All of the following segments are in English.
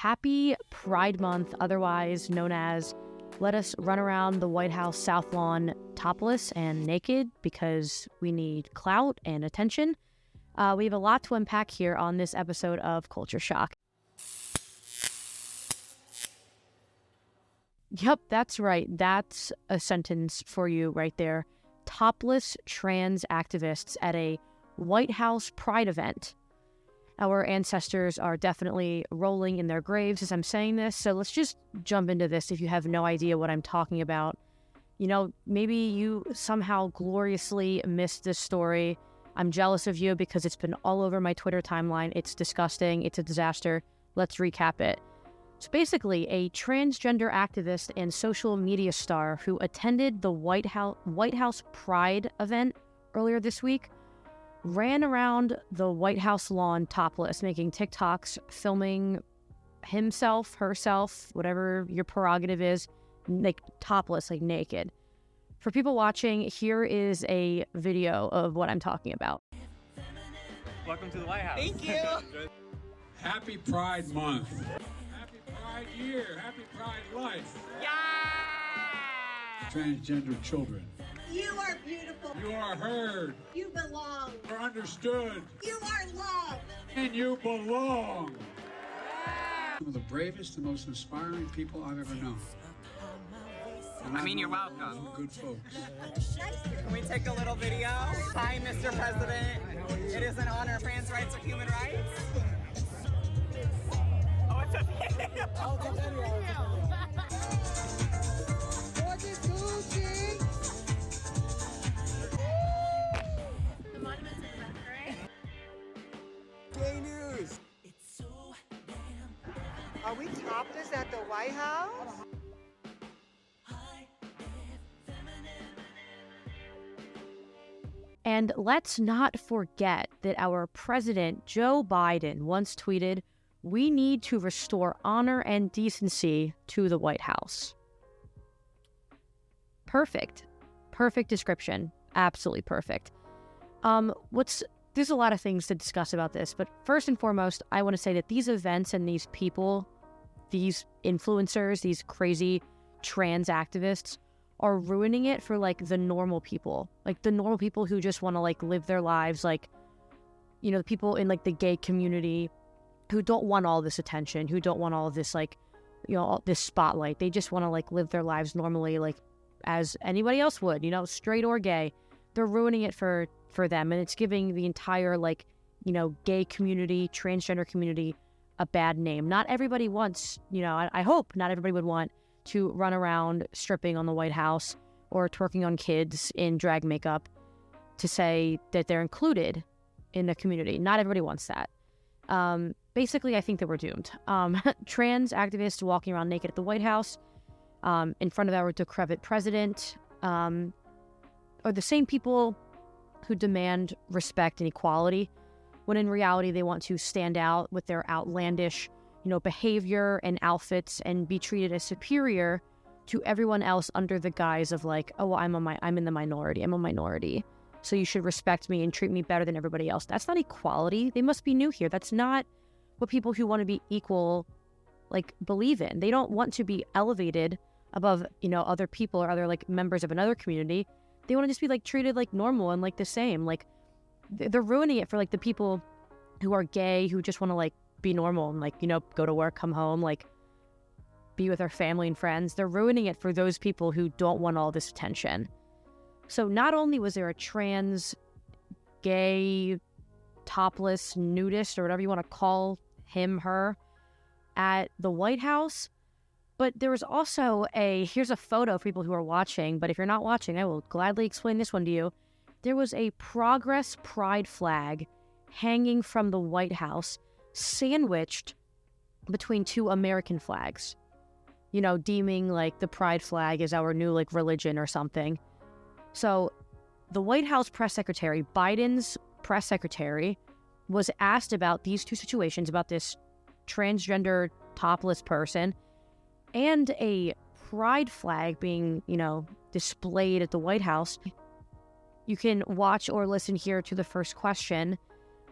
Happy Pride Month, otherwise known as let us run around the White House South Lawn topless and naked because we need clout and attention. We have a lot to unpack here on this episode of Culture Shock. Yep, that's right. That's a sentence for you right there. Topless trans activists at a White House Pride event. Our ancestors are definitely rolling in their graves as I'm saying this, so let's just jump into this if you have no idea what I'm talking about. You know, maybe you somehow gloriously missed this story. I'm jealous of you because it's been all over my Twitter timeline. It's disgusting. It's a disaster. Let's recap it. So basically, a transgender activist and social media star who attended the White House Pride event earlier this week ran around the White House lawn topless, making TikToks, filming himself, herself, whatever your prerogative is, like topless, like naked. For people watching, here is a video of what I'm talking about. Welcome to the White House. Thank you. Happy Pride Month. Happy Pride Year. Happy Pride Life. Yeah! Transgender children. You are beautiful. You are heard. You belong. You are understood. You are loved. And you belong. Some of the bravest and most inspiring people I've ever known. And you're welcome. Good folks. Can we take a little video? Hi, Mr. President. It is an honor. Trans rights are human rights. Oh, it's a video. Oh, it's a video. Gay news. Are we topless at the White House? And let's not forget that our president, Joe Biden, once tweeted, "We need to restore honor and decency to the White House." Perfect. Perfect description. Absolutely perfect. There's a lot of things to discuss about this, but first and foremost, I want to say that these events and these people, these influencers, these crazy trans activists are ruining it for like the normal people who just want to like live their lives, like, you know, the people in like the gay community who don't want all this attention, who don't want all of this, like, you know, all this spotlight. They just want to like live their lives normally, like as anybody else would, you know, straight or gay. They're ruining it for them, and it's giving the entire, like, you know, gay community, transgender community a bad name. Not everybody wants, you know, I hope not everybody would want to run around stripping on the White House or twerking on kids in drag makeup to say that they're included in the community. Not everybody wants that. Basically, I think that we're doomed. Trans activists walking around naked at the White House in front of our decrepit president are the same people who demand respect and equality, when in reality they want to stand out with their outlandish, you know, behavior and outfits and be treated as superior to everyone else under the guise of like, oh, well, I'm in the minority. I'm a minority, so you should respect me and treat me better than everybody else. That's not equality. They must be new here. That's not what people who want to be equal like believe in. They don't want to be elevated above, you know, other people or other like members of another community. They want to just be like treated like normal and like the same. Like they're ruining it for like the people who are gay, who just want to like be normal and like, you know, go to work, come home, like be with our family and friends. They're ruining it for those people who don't want all this attention. So not only was there a trans, gay, topless, nudist, or whatever you want to call him, her, at the White House, but there was also here's a photo for people who are watching, but if you're not watching, I will gladly explain this one to you. There was a Progress Pride flag hanging from the White House, sandwiched between two American flags, you know, deeming like the Pride flag as our new like religion or something. So the White House press secretary, Biden's press secretary, was asked about these two situations, about this transgender topless person and a Pride flag being, you know, displayed at the White House. You can watch or listen here to the first question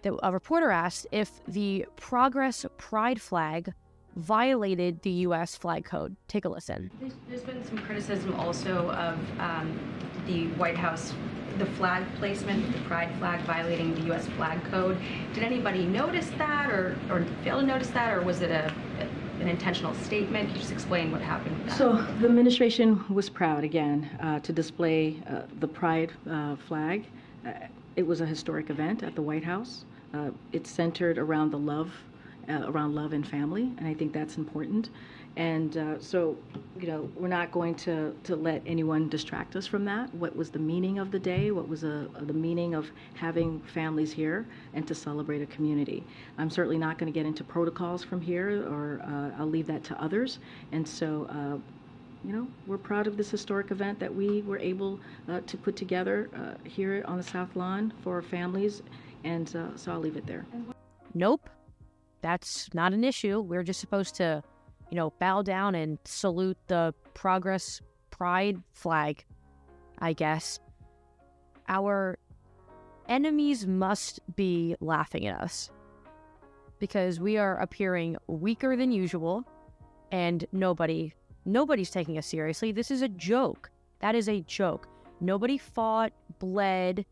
that a reporter asked if the Progress Pride flag violated the U.S. flag code. Take a listen. There's been some criticism also of the White House, the flag placement, the pride flag violating the U.S. flag code. Did anybody notice that or fail to notice that, or was it an intentional statement? Can you just explain what happened with that? So the administration was proud, again, to display the pride flag. It was a historic event at the White House. It's centered around love and family, and I think that's important. And so, we're not going to let anyone distract us from that. What was the meaning of the day? What was the meaning of having families here and to celebrate a community? I'm certainly not going to get into protocols from here, or I'll leave that to others. And so, we're proud of this historic event that we were able to put together here on the South Lawn for our families. And so I'll leave it there. Nope, that's not an issue. We're just supposed to, bow down and salute the Progress Pride flag, I guess. Our enemies must be laughing at us because we are appearing weaker than usual, and nobody's taking us seriously. This is a joke. That is a joke. Nobody fought, bled,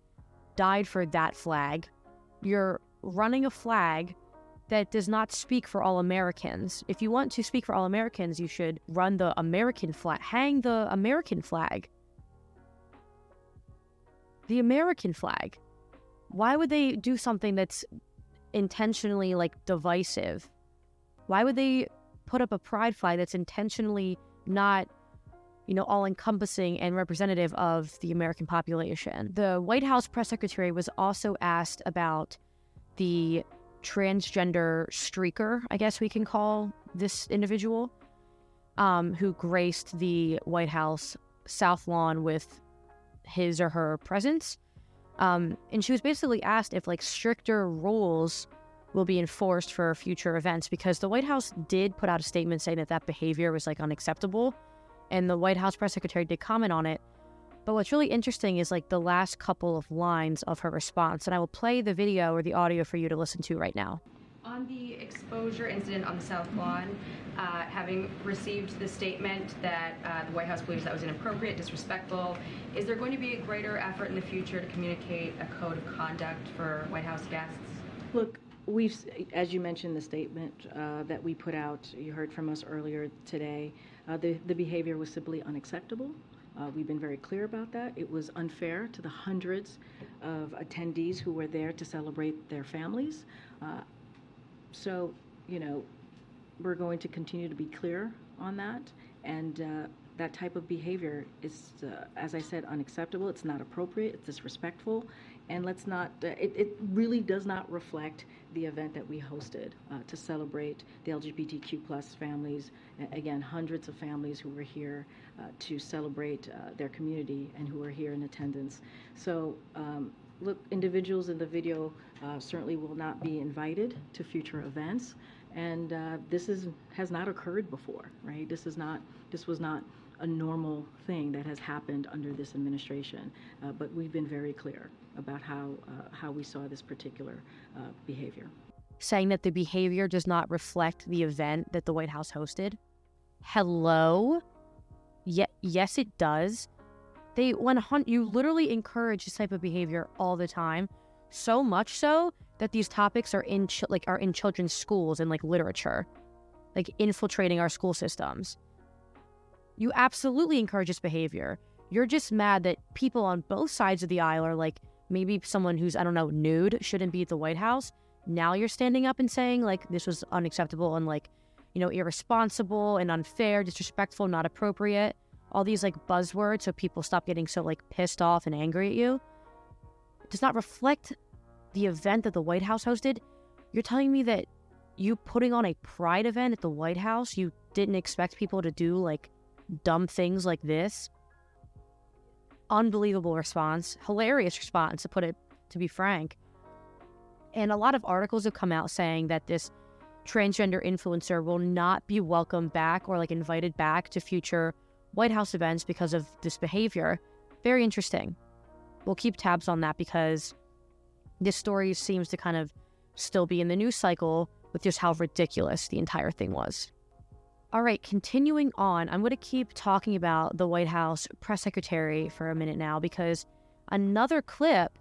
died for that flag. You're running a flag that does not speak for all Americans. If you want to speak for all Americans, you should run the American flag. Hang the American flag. The American flag. Why would they do something that's intentionally, divisive? Why would they put up a pride flag that's intentionally not, all-encompassing and representative of the American population? The White House press secretary was also asked about the transgender streaker, I guess we can call this individual, who graced the White House South Lawn with his or her presence. And she was basically asked if stricter rules will be enforced for future events, because the White House did put out a statement saying that behavior was unacceptable, and the White House press secretary did comment on it. But what's really interesting is the last couple of lines of her response, and I will play the video or the audio for you to listen to right now. On the exposure incident on the South Lawn, having received the statement that the White House believes that was inappropriate, disrespectful, is there going to be a greater effort in the future to communicate a code of conduct for White House guests? Look, as you mentioned, the statement that we put out, you heard from us earlier today, the behavior was simply unacceptable. We've been very clear about that. It was unfair to the hundreds of attendees who were there to celebrate their families. So, we're going to continue to be clear on that. And that type of behavior is, as I said, unacceptable. It's not appropriate. It's disrespectful. And let's not, it really does not reflect the event that we hosted to celebrate the LGBTQ plus families. Again, hundreds of families who were here to celebrate their community and who were here in attendance. So, look, individuals in the video certainly will not be invited to future events. And this has not occurred before, right? This was not a normal thing that has happened under this administration. But we've been very clear about how we saw this particular behavior. Saying that the behavior does not reflect the event that the White House hosted. Hello? Yes, it does. You literally encourage this type of behavior all the time. So much so that these topics are in children's schools and literature, infiltrating our school systems. You absolutely encourage this behavior. You're just mad that people on both sides of the aisle are maybe someone who's, nude shouldn't be at the White House. Now you're standing up and saying this was unacceptable and irresponsible and unfair, disrespectful, not appropriate. All these buzzwords so people stop getting so pissed off and angry at you. It does not reflect the event that the White House hosted. You're telling me that you putting on a pride event at the White House, you didn't expect people to do dumb things like this? Unbelievable response. Hilarious response, to be frank. And a lot of articles have come out saying that this transgender influencer will not be welcomed back or invited back to future White House events because of this behavior. Very interesting. We'll keep tabs on that because this story seems to kind of still be in the news cycle with just how ridiculous the entire thing was. All right, continuing on, I'm going to keep talking about the White House press secretary for a minute now, because another clip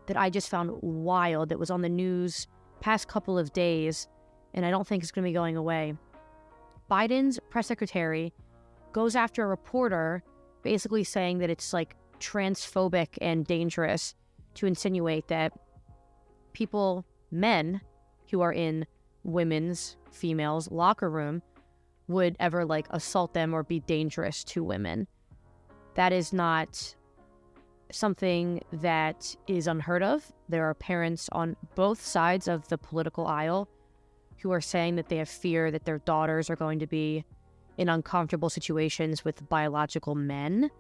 that I just found wild that was on the news past couple of days, and I don't think it's going to be going away. Biden's press secretary goes after a reporter, basically saying that it's like transphobic and dangerous to insinuate that people, men who are in females locker room would ever like assault them or be dangerous to women. That is not something that is unheard of. There are parents on both sides of the political aisle who are saying that they have fear that their daughters are going to be in uncomfortable situations with biological men.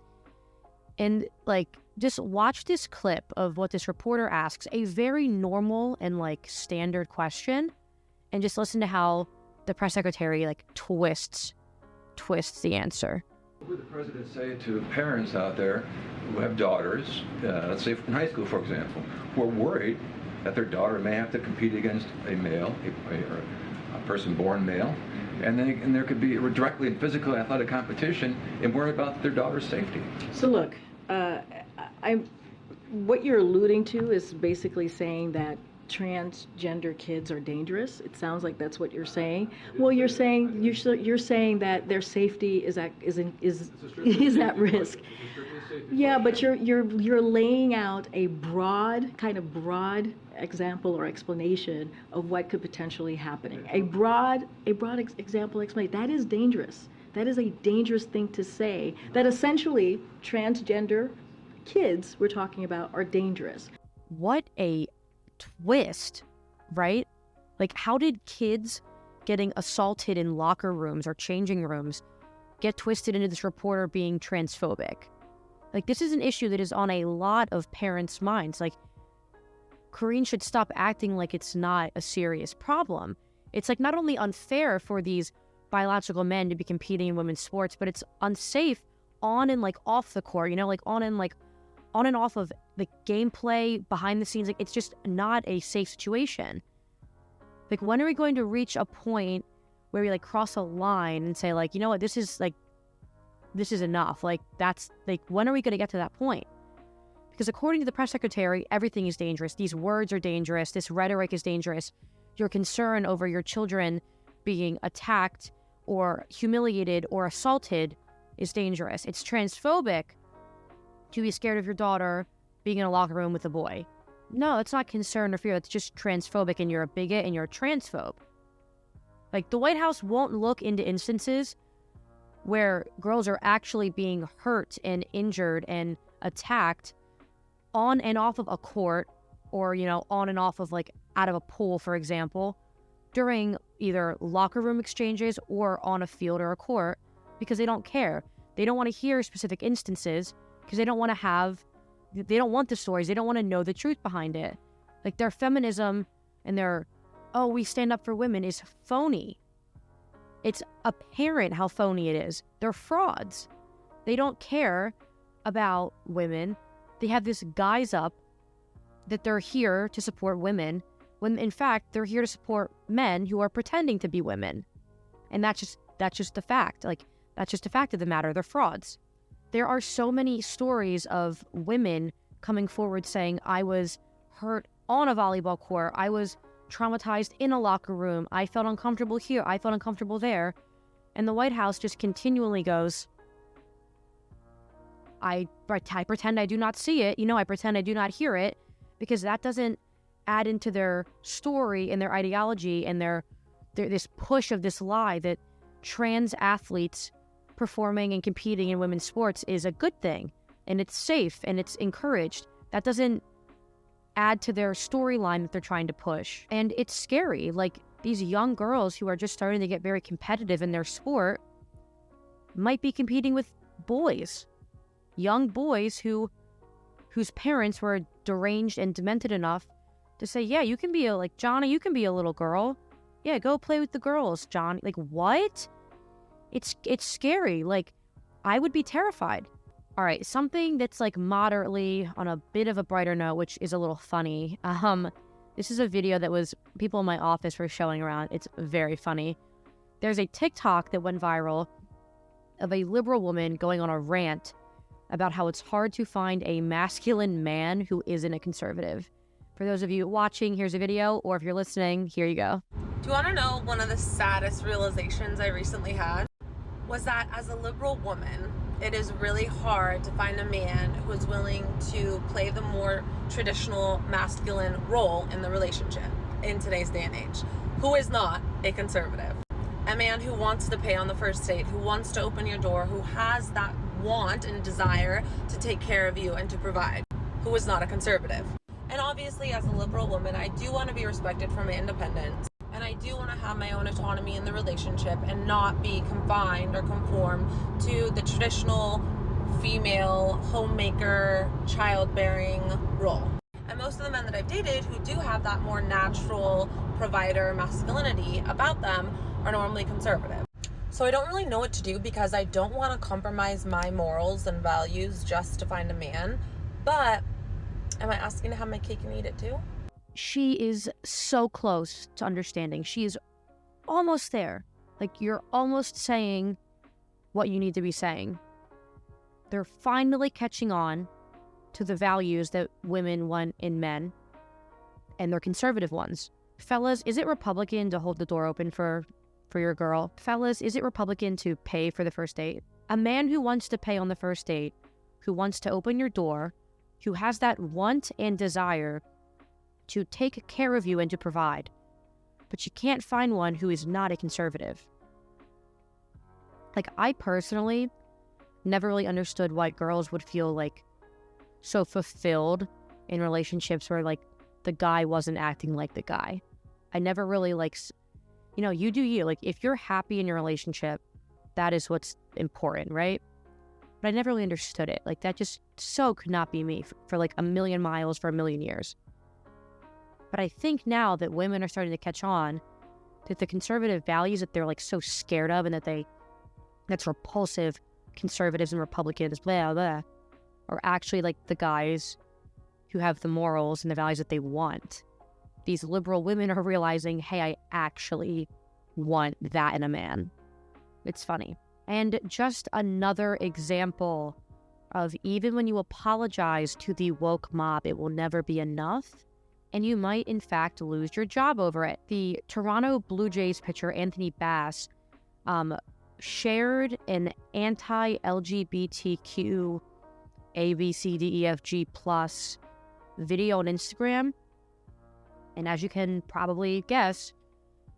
And like, just watch this clip of what this reporter asks, a very normal and like standard question, and just listen to how the press secretary like twists the answer. What would the president say to parents out there who have daughters, let's say in high school, for example, who are worried that their daughter may have to compete against a male, a person born male, and there could be directly in physical athletic competition and worry about their daughter's safety? So look, what you're alluding to is basically saying that transgender kids are dangerous. It sounds like that's what you're saying. Well, you're saying that their safety is at risk. Yeah, but you're laying out a broad example or explanation of what could potentially happen. A broad example explanation. That is dangerous. That is a dangerous thing to say. That essentially transgender kids we're talking about are dangerous. What a twist, right? Like, how did kids getting assaulted in locker rooms or changing rooms get twisted into this reporter being transphobic? Like, this is an issue that is on a lot of parents' minds. Like, Corrine should stop acting like it's not a serious problem. It's like not only unfair for these biological men to be competing in women's sports, but it's unsafe on and like off the court, you know, like on and off of the gameplay, behind the scenes. Like, it's just not a safe situation. Like, when are we going to reach a point where we like cross a line and say like, you know what, this is enough. Like, that's like, when are we going to get to that point? Because according to the press secretary, everything is dangerous. These words are dangerous. This rhetoric is dangerous. Your concern over your children being attacked or humiliated or assaulted is dangerous. It's transphobic to be scared of your daughter being in a locker room with a boy. No, it's not concern or fear. It's just transphobic, and you're a bigot and you're a transphobe. Like, the White House won't look into instances where girls are actually being hurt and injured and attacked on and off of a court, or, you know, on and off of like out of a pool, for example, during either locker room exchanges or on a field or a court, because they don't care. They don't want to hear specific instances because they don't want the stories. They don't want to know the truth behind it. Like, their feminism and their, oh, we stand up for women is phony. It's apparent how phony it is. They're frauds. They don't care about women. They have this guise up that they're here to support women, when in fact they're here to support men who are pretending to be women. And that's just the fact. Like, that's just a fact of the matter. They're frauds. There are so many stories of women coming forward saying, I was hurt on a volleyball court. I was traumatized in a locker room. I felt uncomfortable here. I felt uncomfortable there. And the White House just continually goes, I pretend I do not see it. You know, I pretend I do not hear it, because that doesn't add into their story and their ideology and their this push of this lie that trans athletes performing and competing in women's sports is a good thing and it's safe and it's encouraged. That doesn't add to their storyline that they're trying to push. And it's scary. Like, these young girls who are just starting to get very competitive in their sport might be competing with boys, young boys whose parents were deranged and demented enough to say, yeah, you can be Johnny, you can be a little girl. Yeah, go play with the girls, Johnny. Like, what? It's scary. Like, I would be terrified. All right, something that's like moderately on a bit of a brighter note, which is a little funny. This is a video that people in my office were showing around. It's very funny. There's a TikTok that went viral of a liberal woman going on a rant about how it's hard to find a masculine man who isn't a conservative. For those of you watching, here's a video, or if you're listening, here you go. Do you want to know one of the saddest realizations I recently had? Was that as a liberal woman, it is really hard to find a man who is willing to play the more traditional masculine role in the relationship in today's day and age, who is not a conservative. A man who wants to pay on the first date, who wants to open your door, who has that want and desire to take care of you and to provide, who is not a conservative. And obviously, as a liberal woman, I do want to be respected for my independence, and I do want to have my own autonomy in the relationship and not be confined or conform to the traditional female homemaker, childbearing role. And most of the men that I've dated who do have that more natural provider masculinity about them are normally conservative. So I don't really know what to do because I don't want to compromise my morals and values just to find a man, but am I asking to have my cake and eat it too? She is so close to understanding. She is almost there. Like, you're almost saying what you need to be saying. They're finally catching on to the values that women want in men, and they're conservative ones. Fellas, is it Republican to hold the door open for your girl? Fellas, is it Republican to pay for the first date? A man who wants to pay on the first date, who wants to open your door, who has that want and desire to take care of you and to provide. But you can't find one who is not a conservative. Like, I personally never really understood why girls would feel like so fulfilled in relationships where like the guy wasn't acting like the guy. I never really you do you. Like, if you're happy in your relationship, that is what's important, right? But I never really understood it. Like, that just so could not be me for like a million miles for a million years. But I think now that women are starting to catch on that the conservative values that they're like so scared of and that's repulsive, conservatives and Republicans, blah, blah, are actually like the guys who have the morals and the values that they want. These liberal women are realizing, hey, I actually want that in a man. It's funny. And just another example of even when you apologize to the woke mob, it will never be enough. And you might, in fact, lose your job over it. The Toronto Blue Jays pitcher, Anthony Bass, shared an anti-LGBTQ ABCDEFG plus video on Instagram. And as you can probably guess,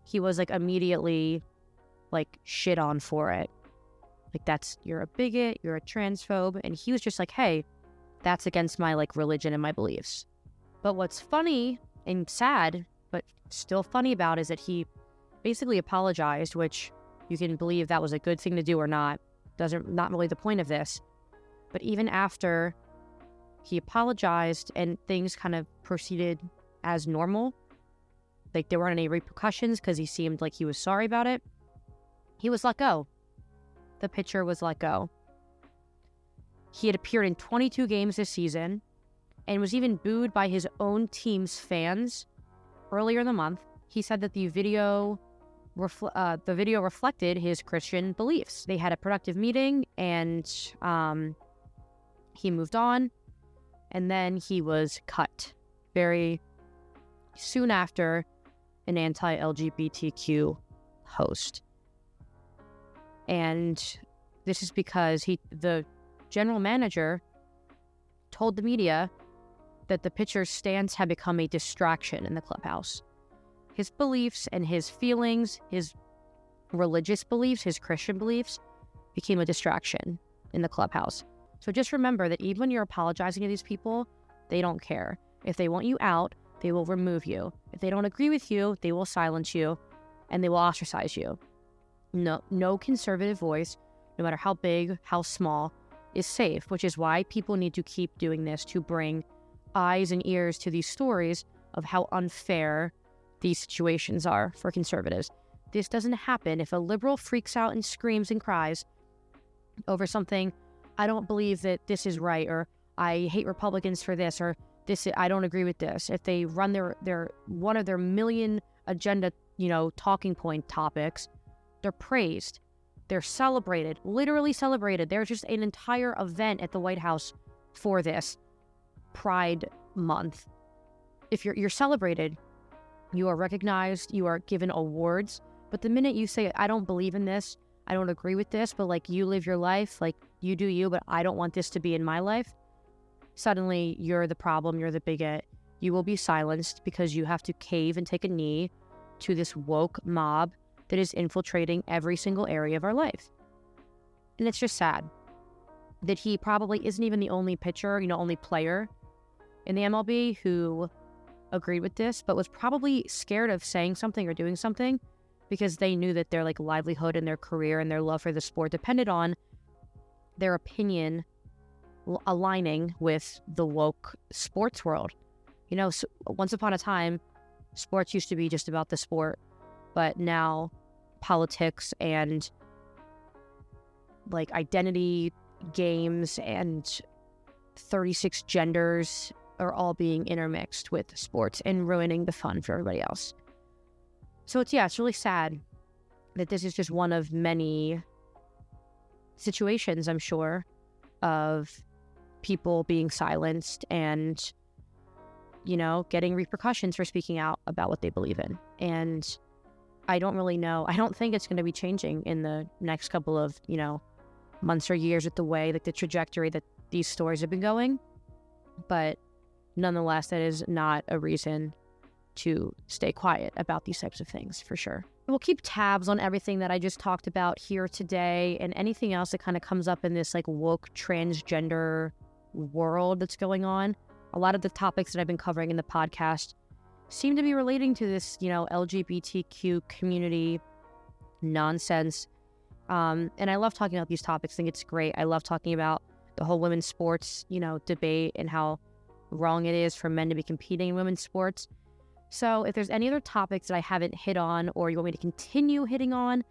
he was like immediately like shit on for it. Like, you're a bigot, you're a transphobe. And he was just like, hey, that's against my like religion and my beliefs. But what's funny and sad, but still funny about is that he basically apologized, which you can believe that was a good thing to do or not. Not really the point of this. But even after he apologized and things kind of proceeded as normal, like there weren't any repercussions because he seemed like he was sorry about it, he was let go. The pitcher was let go. He had appeared in 22 games this season and was even booed by his own team's fans earlier in the month. He said that the video reflected his Christian beliefs. They had a productive meeting, and he moved on, and then he was cut very soon after an anti-LGBTQ host. And this is because the general manager told the media that the pitcher's stance had become a distraction in the clubhouse. His beliefs and his feelings, his religious beliefs, his Christian beliefs became a distraction in the clubhouse. So just remember that even when you're apologizing to these people, they don't care. If they want you out, they will remove you. If they don't agree with you, they will silence you and they will ostracize you. No conservative voice, no matter how big, how small, is safe, which is why people need to keep doing this to bring eyes and ears to these stories of how unfair these situations are for conservatives. This doesn't happen if a liberal freaks out and screams and cries over something, I don't believe that this is right, or I hate Republicans for this, or this, I don't agree with this. If they run their one of their million agenda, talking point topics They're praised. They're celebrated, literally celebrated. There's just an entire event at the White House for this Pride Month. If you're celebrated, you are recognized, you are given awards. But the minute you say, I don't believe in this, I don't agree with this, but like you live your life, like you do you, but I don't want this to be in my life, suddenly you're the problem, you're the bigot. You will be silenced because you have to cave and take a knee to this woke mob that is infiltrating every single area of our life. And it's just sad that he probably isn't even the only pitcher, only player in the MLB who agreed with this, but was probably scared of saying something or doing something because they knew that their like livelihood and their career and their love for the sport depended on their opinion aligning with the woke sports world. So once upon a time, sports used to be just about the sport, but now politics and like identity games and 36 genders are all being intermixed with sports and ruining the fun for everybody else. So it's really sad that this is just one of many situations, I'm sure, of people being silenced and, getting repercussions for speaking out about what they believe in. And I don't really know. I don't think it's going to be changing in the next couple of, months or years with the way, like the trajectory that these stories have been going. But nonetheless, that is not a reason to stay quiet about these types of things, for sure. We'll keep tabs on everything that I just talked about here today and anything else that kind of comes up in this like woke transgender world that's going on. A lot of the topics that I've been covering in the podcast seem to be relating to this, LGBTQ community nonsense. And I love talking about these topics. I think it's great. I love talking about the whole women's sports, debate and how wrong it is for men to be competing in women's sports. So if there's any other topics that I haven't hit on or you want me to continue hitting on,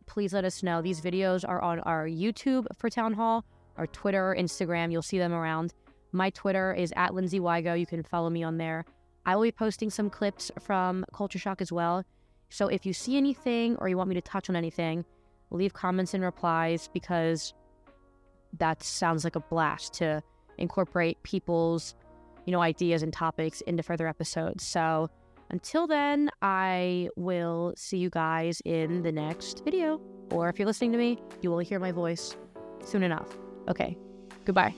please let us know. These videos are on our YouTube for Town Hall, our Twitter, Instagram. You'll see them around. My Twitter is @LindsayWigo. You can follow me on there. I will be posting some clips from Culture Shock as well. So if you see anything or you want me to touch on anything, leave comments and replies because that sounds like a blast to incorporate people's, ideas and topics into further episodes. So until then, I will see you guys in the next video. Or if you're listening to me, you will hear my voice soon enough. Okay, goodbye.